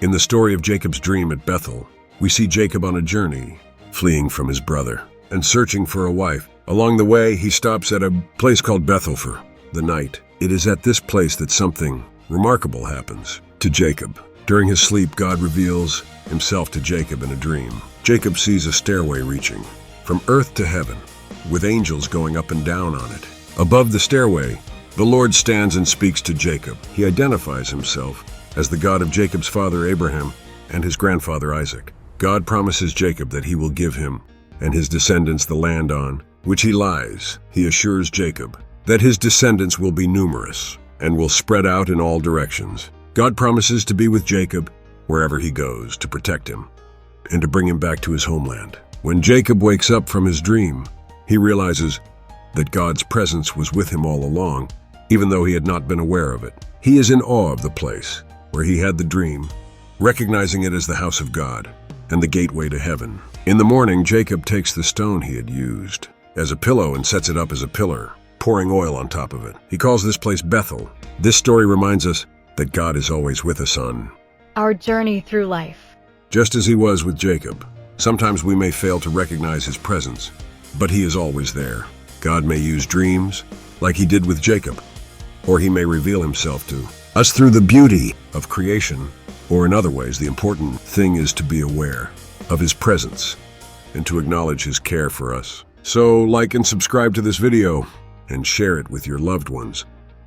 In the story of Jacob's dream at Bethel, we see Jacob on a journey, fleeing from his brother and searching for a wife. Along the way, he stops at a place called Bethel for the night. It is at this place that something remarkable happens to Jacob. During his sleep, God reveals himself to Jacob in a dream. Jacob sees a stairway reaching from earth to heaven, with angels going up and down on it. Above the stairway, the Lord stands and speaks to Jacob. He identifies himself as the God of Jacob's father Abraham and his grandfather Isaac. God promises Jacob that he will give him and his descendants the land on which he lies. He assures Jacob that his descendants will be numerous and will spread out in all directions. God promises to be with Jacob wherever he goes, to protect him and to bring him back to his homeland. When Jacob wakes up from his dream, he realizes that God's presence was with him all along, even though he had not been aware of it. He is in awe of the place where he had the dream, recognizing it as the house of God and the gateway to heaven. In the morning, Jacob takes the stone he had used as a pillow and sets it up as a pillar, pouring oil on top of it. He calls this place Bethel. This story reminds us that God is always with us on our journey through life. Just as he was with Jacob, sometimes we may fail to recognize his presence, but he is always there. God may use dreams, like he did with Jacob, or he may reveal himself to us through the beauty of creation, or in other ways. The important thing is to be aware of his presence and to acknowledge his care for us. So like and subscribe to this video and share it with your loved ones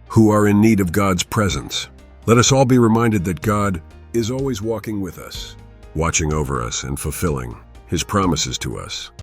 who are in need of God's presence. Let us all be reminded that God is always walking with us, watching over us and fulfilling his promises to us.